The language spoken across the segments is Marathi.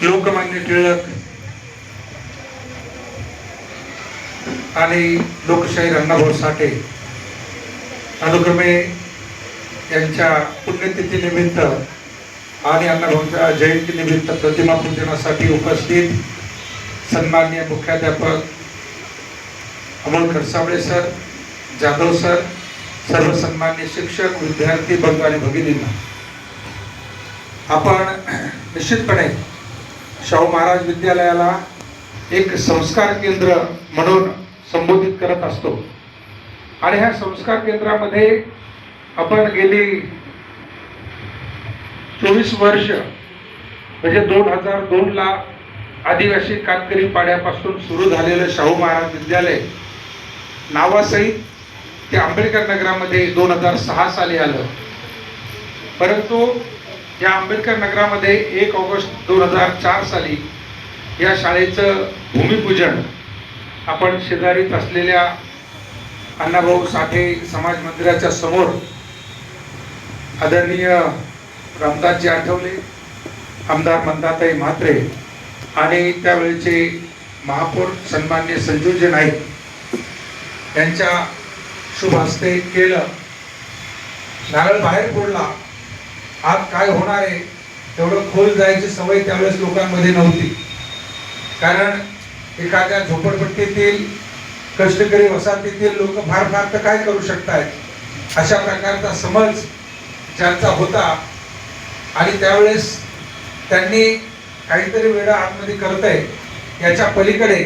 लोकमान्य टिळक आणि लोकशाहीर अण्णाभाऊ साठे अनुक्रमे यांच्या पुण्यतिथीनिमित्त आणि अण्णाभाऊंच्या जयंतीनिमित्त प्रतिमा पूजनासाठी उपस्थित सन्माननीय मुख्याध्यापक अमोल खरसावळे सर, जाधव सर, सर्व सन्माननीय शिक्षक, विद्यार्थी बंधू आणि भगिनींना, आपण निश्चितपणे शाहू महाराज विद्यालयाला एक संस्कार केंद्र म्हणून संबोधित करत असतो आणि ह्या संस्कार केंद्रामध्ये आपण गेली 24 वर्ष म्हणजे 2002 ला आदिवासी कातकरी पाड्यापासून सुरू झालेलं शाहू महाराज विद्यालय नावासहित ते आंबेडकर नगरामध्ये 2006 साली आलं. परंतु या आंबेडकर नगरामध्ये 1 ऑगस्ट 2004 साली या शाळेचं भूमिपूजन आपण शेजारीत असलेल्या अण्णाभाऊ साठे समाज मंदिराच्या समोर आदरणीय रामदासजी आठवले, आमदार मंदाताई म्हात्रे आणि त्यावेळेचे महापौर सन्माननीय संजूजी नाईक यांच्या शुभ हस्ते केलं. नारळ बाहेर पडला. आज काय होणार आहे तेवढं खोल जायची सवय त्यावेळेस लोकांमध्ये नव्हती, कारण एखाद्या झोपडपट्टीतील कष्टकरी वसाहतीतील लोक फार फार तर काय करू शकतात अशा प्रकारचा समज ज्यांचा होता आणि त्यावेळेस त्यांनी काहीतरी वेळा आतमध्ये करत आहे याच्या पलीकडे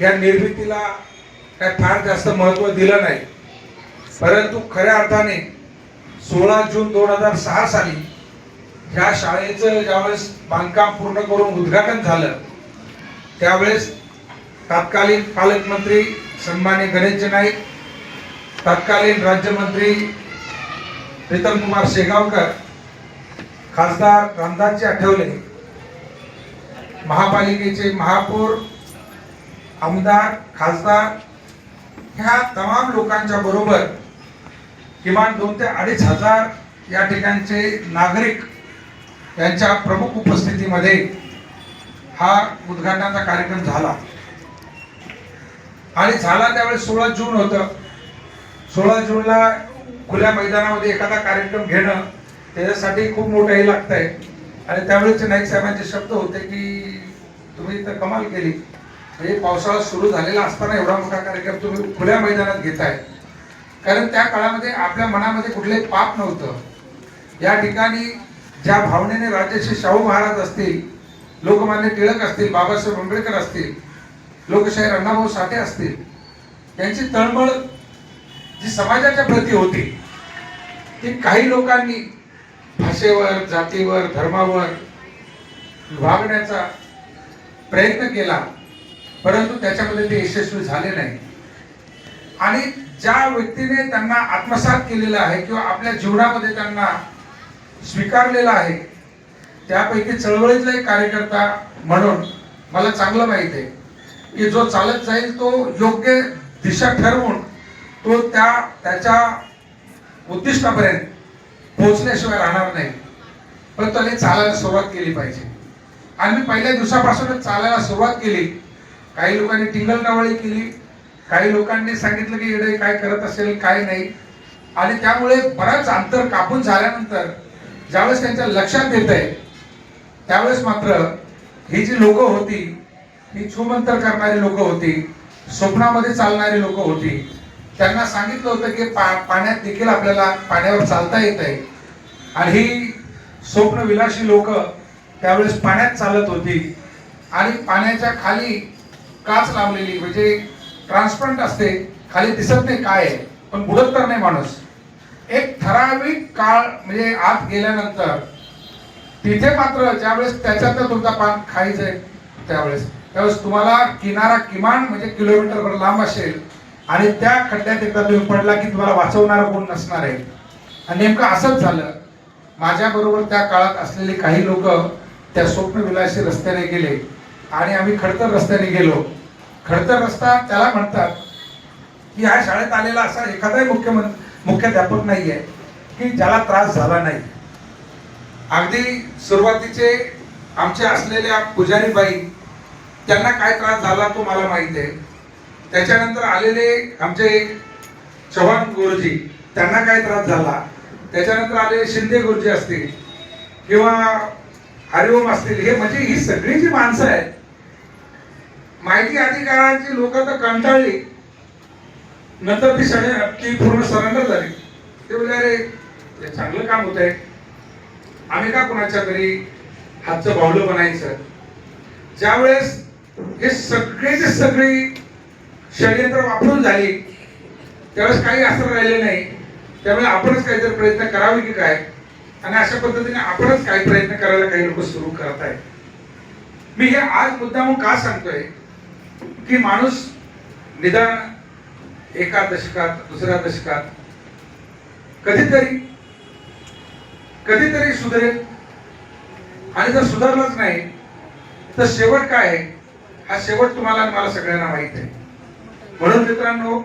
या निर्मितीला काय फार जास्त महत्त्व दिलं नाही. परंतु खऱ्या अर्थाने 16 जून 2006 साली ह्या शाळेचं ज्यावेळेस बांधकाम पूर्ण करून उद्घाटन झालं त्यावेळेस तत्कालीन पालकमंत्री सन्माननीय गणेशजी नाईक, तत्कालीन राज्यमंत्री प्रीतम कुमार शेगावकर, खासदार रामदासजी आठवले, महापालिकेचे महापौर, आमदार, खासदार ह्या तमाम लोकांच्या बरोबर किमान 2,000 ते 2,500 या ठिकाणचे नागरिक यांच्या प्रमुख उपस्थितीमध्ये हा उद्घाटनाचा कार्यक्रम झाला आणि झाला त्यावेळेस 16 जून होतं. 16 जूनला खुल्या मैदानामध्ये एखादा कार्यक्रम घेणं त्याच्यासाठी खूप मोठं हे लागतंय आणि त्यावेळेचे नाईक साहेबांचे शब्द होते की तुम्ही तर कमाल केली, म्हणजे पावसाळा सुरू झालेला असताना एवढा मोठा कार्यक्रम तुम्ही खुल्या मैदानात घेताय. कारण त्या काळामध्ये आपल्या मनामध्ये कुठलंही पाप नव्हतं. या ठिकाणी ज्या भावनेने राजर्षी शाहू महाराज असतील, लोकमान्य टिळक असतील, बाबासाहेब आंबेडकर असतील, लोकशाहीर अण्णाभाऊ साठे असतील, यांची तळमळ जी समाजाच्या प्रती होती ती काही लोकांनी भाषेवर, जातीवर, धर्मावर विभागण्याचा प्रयत्न केला, परंतु त्याच्यामध्ये ते यशस्वी झाले नाही. आणि ज्या व्यक्तीने त्यांना आत्मसात केलेलं आहे किंवा आपल्या जीवनामध्ये त्यांना स्वीकारलेला आहे त्यापैकी चळवळीतला एक कार्यकर्ता म्हणून मला चांगलं माहित आहे की जो चालत जाईल तो योग्य दिशा ठरवून तो त्याच्या उद्दिष्टापर्यंत पोहोचल्याशिवाय राहणार नाही, पण त्याने चालायला सुरुवात केली पाहिजे. आणि मी पहिल्या दिवसापासूनच चालायला सुरुवात केली. काही लोकांनी टिंगलटावळी केली, काही लोकांनी सांगितलं की येडे काय करत असेल काय नाही, आणि त्यामुळे बराच अंतर कापून झाल्यानंतर ज्यावेळेस त्यांच्या लक्षात येत आहे त्यावेळेस मात्र ही जी लोक होती ही छूमंतर करणारी लोक होती, स्वप्नामध्ये चालणारी लोक होती, त्यांना सांगितलं होतं की पाण्यात देखील आपल्याला पाण्यावर चालता येत आहे. आणि ही स्वप्नविलासी लोक त्यावेळेस पाण्यात चालत होती आणि पाण्याच्या खाली काच लावलेली, म्हणजे ट्रान्सपरंट असते, खाली दिसत नाही काय आहे पण बुडत तर नाही माणूस. एक ठराविक काळ म्हणजे आत गेल्यानंतर तिथे मात्र ज्यावेळेस त्याच्यात तुमचा पान खायचंय त्यावेळेस तुम्हाला किनारा किमान म्हणजे किलोमीटरभर लांब असेल आणि त्या खड्ड्यात एकदा तुम्ही पडला की तुम्हाला वाचवणारा कोण नसणार आहे. आणि नेमकं असंच झालं. माझ्या बरोबर त्या काळात असलेले काही लोक त्या स्वप्नविलासी रस्त्याने गेले आणि आम्ही खडतर रस्त्याने गेलो. खडतर रस्ता त्याला म्हणतात की ह्या शाळेत आलेला असा एखादाही मुख्याध्यापक नाही आहे की ज्याला त्रास झाला नाही. अगदी सुरुवातीचे आमच्या असलेल्या पुजारी बाई त्यांना काय त्रास झाला तो मला माहिती आहे. त्याच्यानंतर आलेले आमचे चव्हाण गुरुजी त्यांना काय त्रास झाला, त्याच्यानंतर आलेले शिंदे गुरुजी असतील किंवा हरिओम असतील, हे म्हणजे ही सगळी जी माणसं आहेत, माहिती अधिकाराची लोक तर कंटाळली, नंतर ती पूर्ण सरेंडर झाली. ते म्हणजे अरे हे चांगलं काम होत आहे, आम्ही का कुणाच्या तरी हातचं बावलं बनायचं. ज्यावेळेस हे सगळेचे सगळी षडयंत्र वापरून झाली त्यावेळेस काही असं राहिले नाही. त्यामुळे आपणच काहीतरी प्रयत्न करावे की काय, आणि अशा पद्धतीने आपणच काही प्रयत्न करायला काही लोक सुरू करत आहेत. मी हे आज मुद्दाम का सांगतोय की माणूस निदान एका दशकात दुसऱ्या दशकात कधीतरी सुधरेल, आणि जर सुधारलाच नाही तर शेवट काय आहे हा शेवट तुम्हाला आणि मला सगळ्यांना माहित आहे. म्हणून मित्रांनो,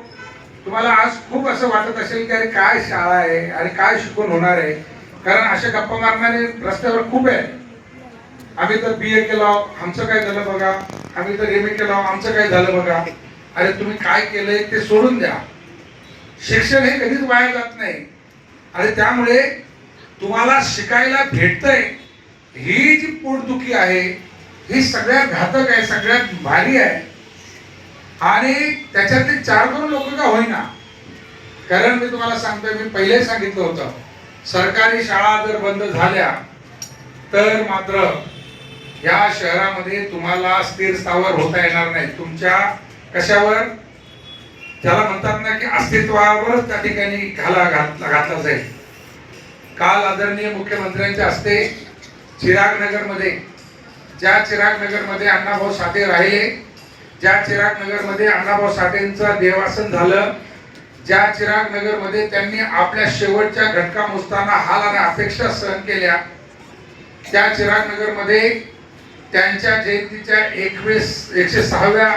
तुम्हाला आज खूप असं वाटत असेल की अरे काय शाळा आहे आणि काय शिकून होणार आहे, कारण अशा गप्पा मारणारे रस्त्यावर खूप आहेत. आम्ही तर BA केलं आमचं काय झालं बघा, आम्ही तर MA केलं आमचं काय झालं बघा. अरे तुम्ही काय केलंय ते सोडून द्या. शिक्षण हे कधीच वाया जात नाही, आणि त्यामुळे तुम्हाला शिकायला भेटतंय ही जी पोटदुखी आहे ही सगळ्यात घातक आहे, सगळ्यात भारी आहे. आणि त्याच्यातले 4-2 लोक का होईना, कारण मी तुम्हाला सांगतोय, मी पहिले सांगितलं होतं, सरकारी शाळा जर बंद झाल्या तर मात्र या शहरामध्ये तुम्हाला स्थिर स्थावर होता येणार नाही. तुमच्या कशावर, त्याला म्हणतात ना की अस्तित्वावरच त्या ठिकाणी घातला जाईल. काल आदरणीय मुख्यमंत्र्यांच्या हस्ते चिराग नगरमध्ये अण्णाभाऊ साठे राहिले, ज्या चिराग नगरमध्ये अण्णाभाऊ साठेंचं देवासन झालं, ज्या चिराग नगरमध्ये त्यांनी आपल्या शेवटच्या घटका मोजताना हाल आणि अपेक्षा सहन केल्या, त्या चिराग नगरमध्ये त्यांच्या जयंतीच्या 106व्या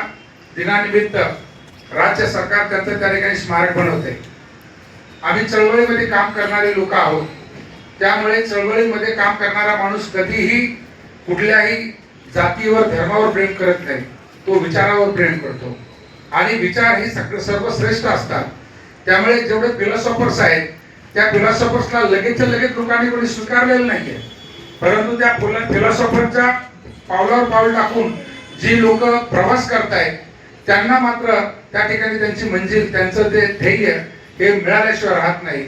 दिनानिमित्त राज्य सरकार त्यांचं त्या ठिकाणी स्मारक बनवते. आम्ही चळवळीमध्ये काम करणारे लोक आहोत, त्यामुळे चळवळीमध्ये काम करणारा माणूस कधीही कुठल्याही जातीवर धर्मावर प्रेम करत नाही, तो विचारावर प्रेम करतो. आणि विचार हे सर्वश्रेष्ठ असतात. त्यामुळे जेवढे फिलॉसॉफर्स आहेत त्या फिलॉसॉफर्सला लगेचच्या लगेच लोकांनी कोणी स्वीकारलेलं नाहीये, परंतु त्या फिलॉसॉफरच्या पावलावर पाऊल टाकून जी लोक प्रवास करतायत त्यांना मात्र त्या ठिकाणी त्यांची मंजिल, त्यांचं जे ध्येय हे मिळाल्याशिवाय राहत नाही.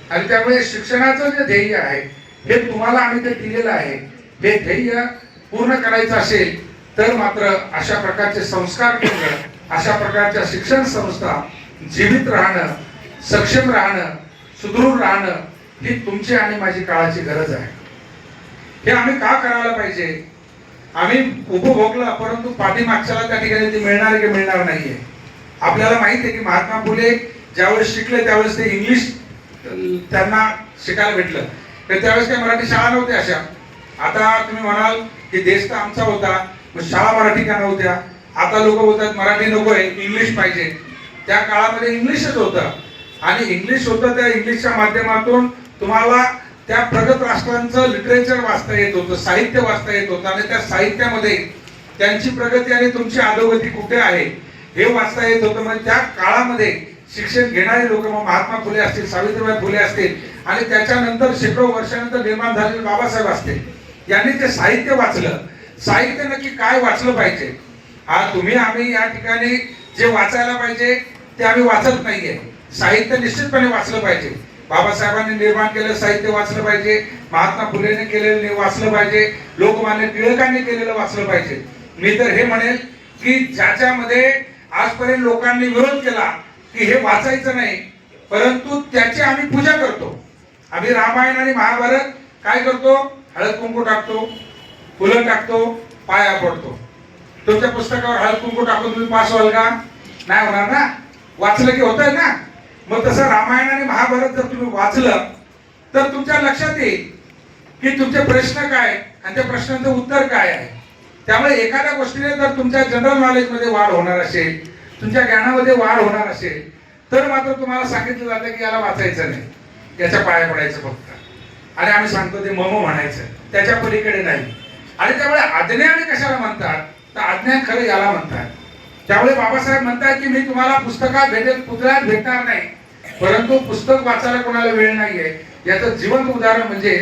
आणि त्यामुळे शिक्षणाचं जे ध्येय आहे हे तुम्हाला आम्ही ते दिलेलं आहे, हे ध्येय पूर्ण करायचं असेल तर मात्र अशा प्रकारचे संस्कार केंद्र, अशा प्रकारच्या शिक्षण संस्था जीवित राहणं, सक्षम राहणं, सुदृढ राहणं ही तुमची आणि माझी काळाची गरज आहे. हे आम्ही का करायला पाहिजे, आम्ही उपभोगलं परंतु पाठीमागच्याला त्या ठिकाणी ते मिळणार की मिळणार नाहीये. आपल्याला माहित आहे की महात्मा फुले ज्यावेळेस शिकले त्यावेळेस ते इंग्लिश त्यांना शिकायला भेटलं, तर त्यावेळेस काही मराठी शाळा नव्हत्या अशा. आता तुम्ही म्हणाल की देश तर आमचा होता, मग शाळा मराठी का नव्हत्या. आता लोक बोलतात मराठी नकोय, इंग्लिश पाहिजे. त्या काळामध्ये इंग्लिशच होतं, आणि इंग्लिश होतं, त्या इंग्लिशच्या माध्यमातून तुम्हाला त्या प्रगत राष्ट्रांचं लिटरेचर वाचता येत होतं, साहित्य वाचता येत होतं, आणि त्या साहित्यामध्ये त्यांची प्रगती आणि तुमची अधोगती कुठे आहे हे वाचता येत होतं. म्हणजे त्या काळामध्ये शिक्षण घेणारे लोक, मग महात्मा फुले असतील, सावित्रीबाई फुले असतील, आणि त्याच्यानंतर शेकडो वर्षानंतर निर्माण झालेले बाबासाहेब असतील, यांनी ते साहित्य वाचलं. साहित्य नक्की काय वाचलं पाहिजे, हा तुम्ही आम्ही या ठिकाणी जे वाचायला पाहिजे ते आम्ही वाचत नाहीये. साहित्य निश्चितपणे वाचलं पाहिजे. बाबासाहेबांनी निर्माण केलेलं साहित्य वाचलं पाहिजे, महात्मा फुलेने केलेलं वाचलं पाहिजे, लोकमान्य टिळकांनी केलेलं वाचलं पाहिजे. मी तर हे म्हणेल की ज्याच्यामध्ये आजपर्यंत लोकांनी विरोध केला की हे वाचायचं नाही, परंतु त्याची आम्ही पूजा करतो. आम्ही रामायण आणि महाभारत काय करतो, हळद कुंकू टाकतो, फुलं टाकतो, पाया पडतो. तुमच्या पुस्तकावर हळद कुंकू टाकून तुम्ही पास व्हाल का? नाही होणार ना, वाचलं की होतंय ना. मग तसं रामायण आणि महाभारत जर तुम्ही वाचलं तर तुमच्या लक्षात येईल की तुमचे प्रश्न काय आणि त्या प्रश्नांचं उत्तर काय आहे. त्यामुळे एखाद्या गोष्टीने जर तुमच्या जनरल नॉलेज मध्ये वाढ होणार असेल, तुमच्या ज्ञानामध्ये वाढ होणार असेल, तर मात्र तुम्हाला सांगितलं जातं की याला वाचायचं नाही, याच्या पाया पडायचं फक्त. आणि आम्ही सांगतो ते मम म्हणायचं, त्याच्या पलीकडे नाही. आणि त्यामुळे अज्ञान कशाला म्हणतात, तर अज्ञान खरं याला म्हणतात. त्यामुळे बाबासाहेब म्हणतात की मी तुम्हाला पुस्तकात भेटेल, पुतळ्यात भेटणार नाही, परंतु पुस्तक वाचायला कोणाला वेळ नाहीये. याचं जिवंत उदाहरण म्हणजे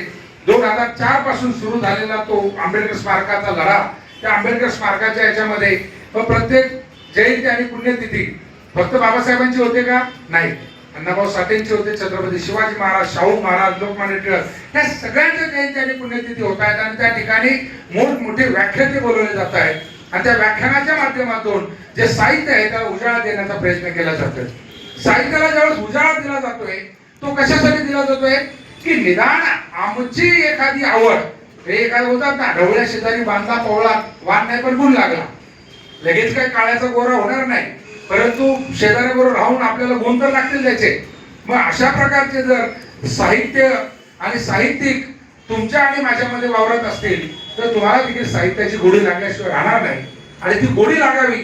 2004 पासून सुरू झालेला तो आंबेडकर स्मारकाचा लढा. त्या आंबेडकर स्मारकाच्या याच्यामध्ये प्रत्येक जयंती आणि पुण्यतिथी फक्त बाबासाहेबांची होते का? नाही, अण्णाभाऊ साठेंचे होते, छत्रपती शिवाजी महाराज, शाहू महाराज, लोकमान्य टिळक, या सगळ्यांच्या जयंती आणि पुण्यतिथी होत आहेत. आणि त्या ठिकाणी मोठमोठे व्याख्याते बोलवले जात आहेत. आणि त्या व्याख्यानाच्या माध्यमातून जे साहित्य आहे त्याला उजाळा देण्याचा प्रयत्न केला जातोय. साहित्याला ज्यावेळेस उजाळा दिला जातोय तो कशासाठी दिला जातोय की निदान आमची एखादी आवड, हे एखादं होतात ना, ढवळ्या शेजारी बांधला पवळा, वाण नाही पण गुण लागला, लगेच काय काळ्याचा गोरा होणार नाही, परंतु शेजाऱ्याबरोबर राहून आपल्याला गुण तर लागतील त्याचे. मग अशा प्रकारचे जर साहित्य आणि साहित्यिक तुमच्या आणि माझ्यामध्ये वावरत असतील तर तुम्हाला देखील साहित्याची गोडी लागल्याशिवाय राहणार नाही. आणि ती गोडी लागावी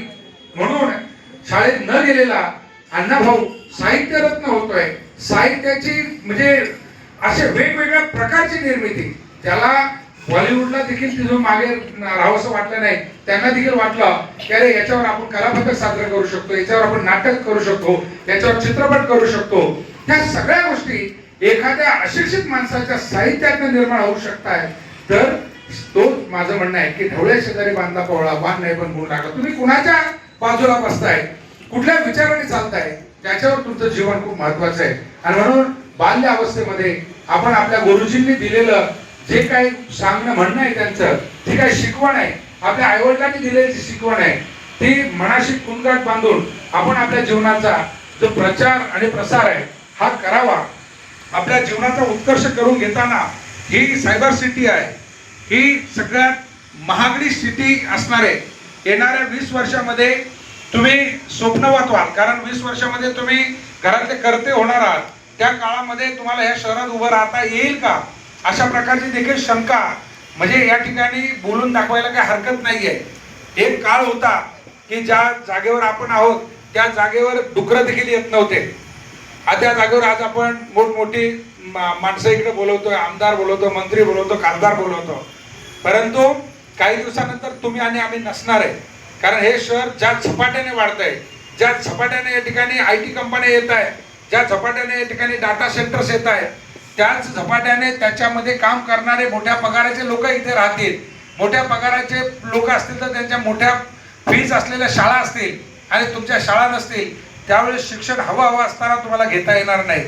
म्हणून शाळेत न गेलेला अण्णाभाऊ साहित्यरत्न होतोय. साहित्याची म्हणजे अशा वेगवेगळ्या प्रकारची निर्मिती, त्याला बॉलिवूडला देखील तिथून मागे राहावंसं वाटलं नाही. त्यांना देखील वाटलं की अरे याच्यावर आपण कलापथक सादर करू शकतो, याच्यावर आपण नाटक करू शकतो, याच्यावर चित्रपट करू शकतो. त्या सगळ्या गोष्टी एखाद्या अशिक्षित माणसाच्या साहित्यातून निर्माण होऊ शकतात. तर तो माझं म्हणणं आहे की ढवळ्या शेजारी बांधला पवळा, बाण नाही पण गुण लागला. तुम्ही कुणाच्या बाजूला बसताय, कुठल्या विचाराने चालताय, त्याच्यावर तुमचं जीवन खूप महत्वाचं आहे. आणि म्हणून बाल्य अवस्थेमध्ये आपण आपल्या गुरुजींनी दिलेलं जे काही सांगणं म्हणणं आहे, त्यांचं जी काही शिकवण आहे, आपल्या आईवडिलांनी दिलेली जी शिकवण आहे, ती मनाशी कुणगाठ बांधून आपण आपल्या जीवनाचा जो प्रचार आणि प्रसार आहे हा करावा. आपल्या जीवनाचा उत्कर्ष करून घेताना ही सायबर सिटी आहे, ही सगळ्यात महागडी सिटी असणार आहे. येणाऱ्या 20 वर्षामध्ये तुम्ही स्वप्नवत व्हाल, कारण 20 वर्षामध्ये तुम्ही घरातले कर्ते होणार आहात. त्या काळामध्ये तुम्हाला या शहरात उभं राहता येईल का, अशा प्रकारची देखील शंका म्हणजे या ठिकाणी बोलून दाखवायला काही हरकत नाहीये. एक काळ होता की ज्या जागेवर आपण आहोत त्या जागेवर डुकरं देखील येत नव्हते. त्या जागेवर आज आपण मोठमोठी माणसं इकडे बोलवतोय, आमदार बोलवतो, मंत्री बोलवतो, खासदार बोलवतो. परंतु काही दिवसानंतर तुम्ही आणि आम्ही नसणार आहे, कारण हे शहर ज्या झपाट्याने वाढत आहे, ज्या झपाट्याने या ठिकाणी IT कंपन्या येत आहेत, ज्या झपाट्याने या ठिकाणी डाटा सेंटर्स येत आहेत, त्याच झपाट्याने त्याच्यामध्ये काम करणारे मोठ्या पगाराचे लोक इथे राहतील. मोठ्या पगाराचे लोक असतील तर त्यांच्या मोठ्या फीज असलेल्या शाळा असतील आणि तुमच्या शाळा नसतील. त्यावेळेस शिक्षण हवं असताना तुम्हाला घेता येणार नाही.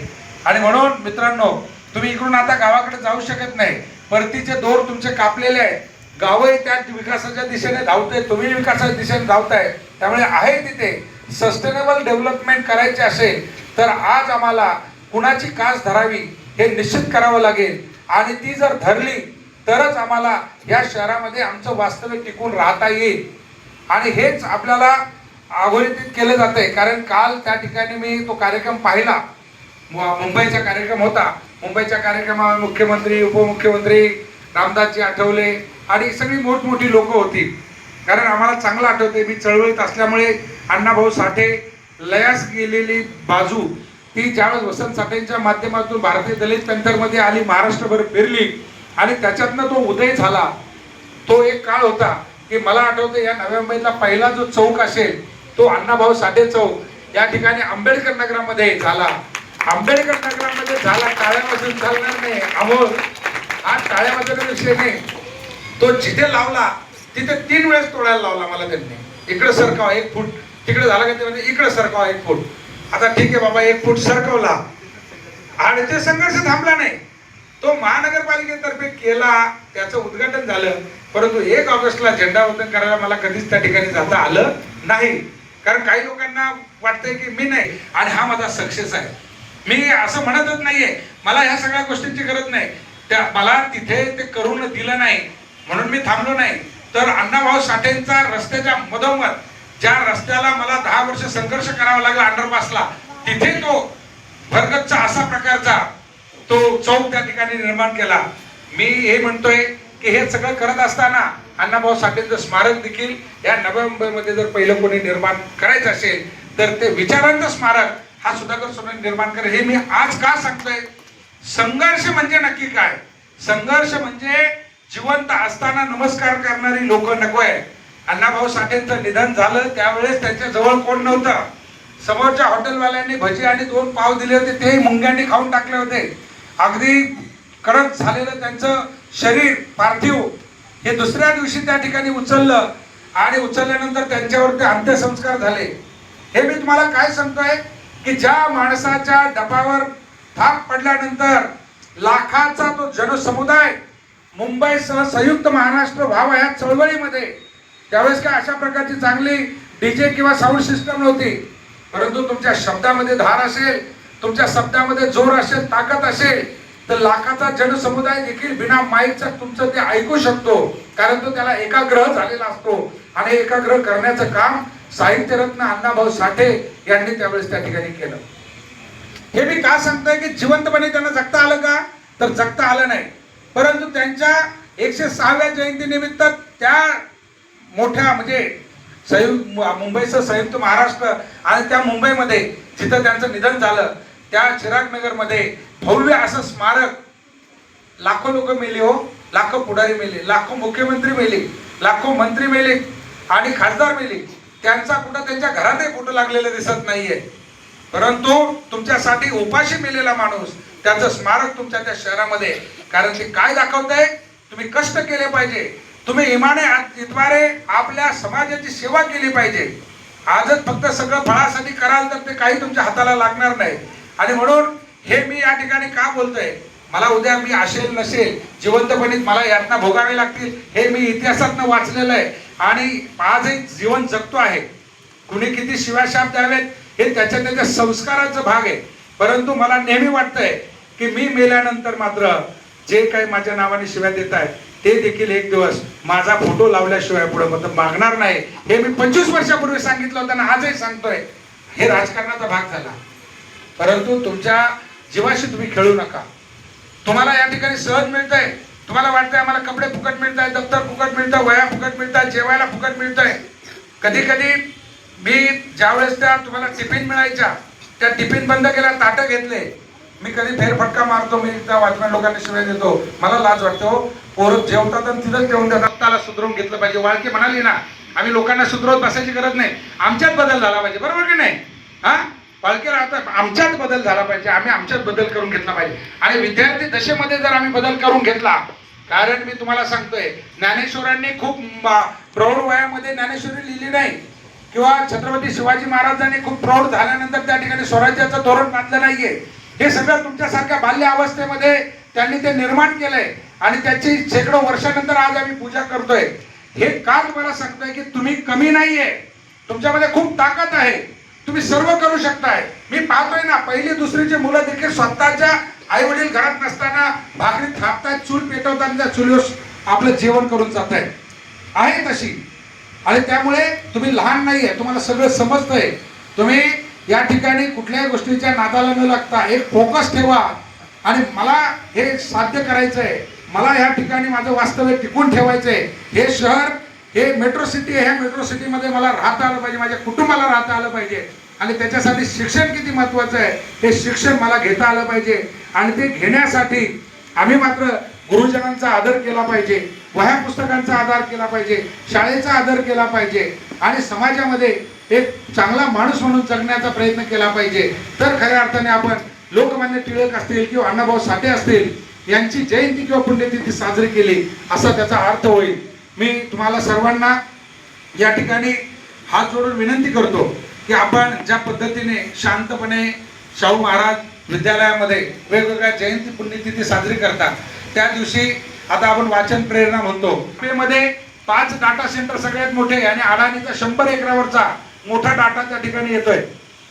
आणि म्हणून मित्रांनो, तुम्ही इकडून आता गावाकडे जाऊ शकत नाही. परतीचे दोर तुमचे कापलेले आहेत. गावही त्या विकासाच्या दिशेने धावते, तुम्ही विकासाच्या दिशेने धावताय. त्यामुळे आहे तिथे सस्टेनेबल डेव्हलपमेंट करायची असेल तर आज आम्हाला कुणाची कास धरावी हे निश्चित करावं लागेल. आणि ती जर धरली तरच आम्हाला या शहरामध्ये आमचं वास्तव्य टिकून राहता येईल. आणि हेच आपल्याला अधोरेखित केलं जातंय. कारण काल त्या ठिकाणी मी तो कार्यक्रम पाहिला, मुंबईचा कार्यक्रम होता. मुंबईच्या कार्यक्रमात मुख्यमंत्री, उपमुख्यमंत्री, रामदासजी आठवले आणि सगळी मोठमोठी लोक होती. कारण आम्हाला चांगलं आठवते, मी चळवळीत असल्यामुळे अण्णाभाऊ साठे लयास गेलेली बाजू ती ज्यावेळेस वसंत साठेंच्या माध्यमातून भारतीय दलित पॅंथरमध्ये आली, महाराष्ट्रभर फिरली आणि त्याच्यातनं तो उदय झाला. तो एक काळ होता की मला आठवते या नव्या मुंबईतला पहिला जो चौक असेल तो अण्णाभाऊ साठे चौक या ठिकाणी आंबेडकर नगरामध्ये झाला. आंबेडकर नगरामध्ये झाला, टाळ्यापासून चालणार नाही. अमोल हा टाळ्यामध्ये विषय नाही. तो जिथे लावला तिथे 3 वेळेस तोडायला लावला मला त्यांनी. इकडे सरकावा 1 फूट, तिकडे झाला का ते म्हणजे इकडे सरकावा 1 फूट. आता ठीक आहे बाबा 1 फूट सरकवला आणि ते संघर्ष थांबला नाही. तो महानगरपालिकेतर्फे केला, त्याचं उद्घाटन झालं. परंतु 1 ऑगस्टला झेंडावंदन करायला मला कधीच त्या ठिकाणी जाता आलं नाही. कारण काही लोकांना वाटतंय की मी नाही आणि हा माझा सक्सेस आहे. मी असं म्हणतच नाहीये, मला ह्या सगळ्या गोष्टींची गरज नाही. त्या मला तिथे ते करून दिलं नाही म्हणून मी थांबलो नाही. तर अण्णाभाऊ साठेंचा रस्त्याच्या मधोमध ज्या रस्त्याला मला 10 वर्ष संघर्ष करावा लागला अंडरपासला, तिथे तो भरगच्च असा प्रकारचा तो चौक त्या ठिकाणी निर्माण केला. मी हे म्हणतोय की हे सगळं करत असताना अण्णाभाऊ साठेंचं स्मारक देखील या नव्या मुंबईमध्ये जर पहिलं कोणी निर्माण करायचं असेल तर ते विचारांचं स्मारक हा सुधाकर सोनवणे निर्माण करेल. हे मी आज का सांगतोय? संघर्ष म्हणजे नक्की काय? संघर्ष म्हणजे जिवंत असताना नमस्कार करणारी लोक नकोय. अण्णाभाऊ साठेंचं निधन झालं त्यावेळेस त्यांच्या जवळ कोण नव्हतं. समोरच्या हॉटेलवाल्यांनी भजी आणि 2 पाव दिले होते, तेही मुंग्यांनी खाऊन टाकले होते. अगदी कडक झालेलं त्यांचं शरीर पार्थिव हे दुसऱ्या दिवशी त्या ठिकाणी उचललं आणि उचलल्यानंतर त्यांच्यावरती अंत्यसंस्कार झाले. हे मी तुम्हाला काय सांगतोय की ज्या माणसाच्या डबावर थाप पडल्यानंतर लाखाचा तो जनसमुदाय मुंबईसह संयुक्त महाराष्ट्र व्हावा या चळवळीमध्ये, त्यावेळेस काय अशा प्रकारची चांगली डीजे किंवा साऊंड सिस्टम नव्हती. परंतु तुमच्या शब्दामध्ये धार असेल, तुमच्या शब्दामध्ये जोर असेल, ताकद असेल, तर लाखाचा जनसमुदाय देखील बिना माईकचा तुमचं ते ऐकू शकतो. कारण तो त्याला एकाग्रह झालेला असतो आणि एकाग्रह करण्याचं काम साहित्यरत्न अण्णाभाऊ साठे यांनी त्यावेळेस त्या ठिकाणी केलं. हे मी का सांगतोय की जिवंतपणे त्यांना जगता आलं का, तर जगता आलं नाही. परंतु त्यांच्या 106व्या जयंती निमित्त त्या मोठ्या म्हणजे मुंबईचं संयुक्त महाराष्ट्र आणि त्या मुंबईमध्ये जिथं त्यांचं निधन झालं त्या चिराग नगर मध्ये भव्य असं स्मारक, लाखो लोक मेले हो, लाखो पुढारी मेले, लाखो मुख्यमंत्री मेले, लाखो मंत्री मेले आणि खासदार मेले, त्यांचा कुठं त्यांच्या घरातही फोटो लागलेला दिसत नाहीये. परंतु तुमच्यासाठी उपाशी मेलेला माणूस, त्याचं स्मारक तुमच्या त्या शहरामध्ये. कारण ते काय दाखवतंय, तुम्ही कष्ट केले पाहिजे, तुम्ही इमाने इतवारे आपल्या समाजाची सेवा केली पाहिजे. आजच फक्त सगळं फळासाठी कराल तर ते काही तुमच्या हाताला लागणार नाही. आणि म्हणून हे मी या ठिकाणी का बोलतोय, मला उद्या मी असेल नसेल जिवंतपणे मला यातना भोगावे लागतील हे मी इतिहासातनं वाचलेलं आहे आणि आजही जीवन जगतो आहे. कुणी किती शिवाशाप द्यावेत हे त्याच्या संस्काराचा भाग आहे. परंतु मला नेहमी वाटतंय की मी मेल्यानंतर मात्र जे काही माझ्या नावाने शिव्या देत आहेत ते देखील एक दिवस माझा फोटो लावल्याशिवाय पुढे मागणार नाही. हे मी 25 वर्षापूर्वी सांगितलं होतं आणि आजही सांगतोय. हे राजकारणाचा भाग झाला. परंतु तुमच्या जीवाशी तुम्ही खेळू नका. तुम्हाला या ठिकाणी सहज मिळतंय, तुम्हाला वाटतंय आम्हाला कपडे फुकट मिळताय, दप्तर फुकट मिळतं, वह्या फुकट मिळतात, जेवायला फुकट मिळतंय. कधी कधी मी ज्यावेळेस त्या तुम्हाला टिफिन मिळायच्या त्या टिफिन बंद केल्या, ताटं घेतले, मी कधी फेरफटका मारतो, मी त्या वॉचमॅन लोकांना शिवाय देतो, मला लाज वाटते हो. पोरं जेवतात आणि तिथंच ठेवून देतात. त्याला सुधरून घेतलं पाहिजे. वाळके म्हणाली ना, आम्ही लोकांना सुधरवत बसायची गरज नाही, आमच्यात बदल झाला पाहिजे. बरोबर की नाही? हा, पालखी राहतात, आमच्यात बदल झाला पाहिजे, आम्ही आमच्यात बदल करून घेतला पाहिजे. आणि विद्यार्थी दशेमध्ये जर आम्ही बदल करून घेतला, कारण मी तुम्हाला सांगतोय ज्ञानेश्वरांनी खूप प्रौढ वयामध्ये ज्ञानेश्वरी लिहिली नाही किंवा छत्रपती शिवाजी महाराजांनी खूप प्रौढ झाल्यानंतर त्या ठिकाणी स्वराज्याचं धोरण बांधलं नाहीये. हे सगळं तुमच्यासारख्या बाल्य अवस्थेमध्ये त्यांनी ते निर्माण केलंय आणि त्याची शेकडो वर्षानंतर आज आम्ही पूजा करतोय. हे का तुम्हाला सांगतोय की तुम्ही कमी नाहीये, तुमच्यामध्ये खूप ताकद आहे, तुम्ही सर्व करू शकताय. मी पाहतोय ना, पहिली दुसरीचे मुलं देखील स्वतःच्या आई वडील घरात नसताना भाकरी थापतायत, चूल पेटवताना चुलीवर आपलं जेवण करून जात आहे तशी. आणि त्यामुळे तुम्ही लहान नाहीये, तुम्हाला सगळं समजतंय. तुम्ही या ठिकाणी कुठल्याही गोष्टीच्या नादाला न लागता एक फोकस ठेवा आणि मला हे साध्य करायचंय, मला या ठिकाणी माझं वास्तव्य टिकून ठेवायचंय. हे शहर हे मेट्रो सिटी आहे, ह्या मेट्रो सिटीमध्ये मला राहता आलं पाहिजे, माझ्या कुटुंबाला राहता आलं पाहिजे. आणि त्याच्यासाठी शिक्षण किती महत्वाचं आहे हे शिक्षण मला घेता आलं पाहिजे. आणि ते घेण्यासाठी आम्ही मात्र गुरुजनांचा आदर केला पाहिजे, वह्या पुस्तकांचा आदर केला पाहिजे, शाळेचा आदर केला पाहिजे आणि समाजामध्ये एक चांगला माणूस म्हणून जगण्याचा प्रयत्न केला पाहिजे. तर खऱ्या अर्थाने आपण लोकमान्य टिळक असतील किंवा अण्णाभाऊ साठे असतील यांची जयंती किंवा पुण्यतिथी साजरी केली असा त्याचा अर्थ होईल. मी तुम्हाला सर्वांना या ठिकाणी हात जोडून विनंती करतो की आपण ज्या पद्धतीने शांतपणे शाहू महाराज विद्यालयामध्ये वेगवेगळ्या जयंती पुण्यतिथी साजरी करतात, त्या दिवशी आता आपण वाचन प्रेरणा म्हणतो. मध्ये 5 डाटा सेंटर सगळ्यात मोठे आणि अडाणीचा 100 एकरावरचा मोठा डाटा त्या ठिकाणी येतोय.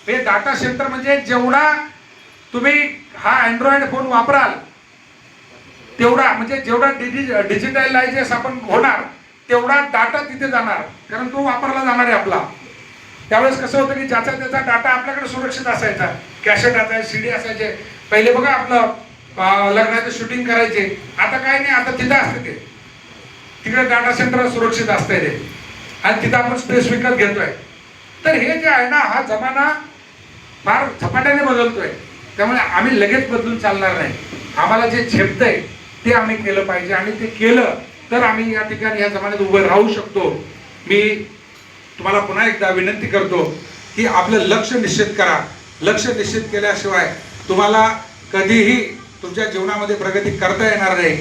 हे डाटा सेंटर म्हणजे जेवढा तुम्ही हा अँड्रॉइड फोन वापराल तेवढा म्हणजे जेवढा डिजिटलायझेशन आपण होणार तेवढा डाटा तिथे जाणार, कारण तो वापरला जाणार आहे आपला. त्यावेळेस कसं होतं की ज्याचा त्याचा डाटा आपल्याकडे सुरक्षित असायचा, कॅसेट असायचे, सीडी असायचे. पहिले बघा आपलं लग्नाचं शूटिंग करायचे, आता काय नाही, आता तिथं असते ते, तिकडे डाटा सेंटर सुरक्षित असतंय ते आणि तिथं आपण स्पेस विकत घेतोय. तर हे जे आहे ना, हा जमाना फार झपाट्याने बदलतोय. त्यामुळे आम्ही लगेच बदलून चालणार नाही. आम्हाला जे झेपतंय ते आम्ही केलं पाहिजे आणि ते केलं तर आम्ही या ठिकाणी या जमान्यात उभं राहू शकतो. मी तुम्हाला पुन्हा एकदा विनंती करतो की आपलं लक्ष निश्चित करा. लक्ष निश्चित केल्याशिवाय तुम्हाला कधीही तुमच्या जीवनामध्ये प्रगती करता येणार नाही.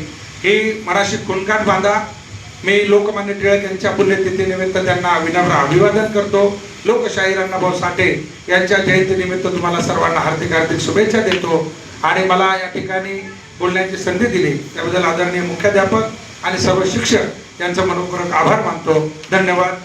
ही मनाशी खुणकाट बांधा. मी लोकमान्य टिळक यांच्या पुण्यतिथीनिमित्त त्यांना विनम्र अभिवादन करतो. लोकशाहीर अण्णाभाऊ साठे यांच्या जयंतीनिमित्त तुम्हाला सर्वांना हार्दिक हार्दिक शुभेच्छा देतो. आणि मला या ठिकाणी बोलण्याची संधी दिली त्याबद्दल आदरणीय मुख्याध्यापक आणि सर्व शिक्षक यांचा मनपूर्वक आभार मानतो. धन्यवाद.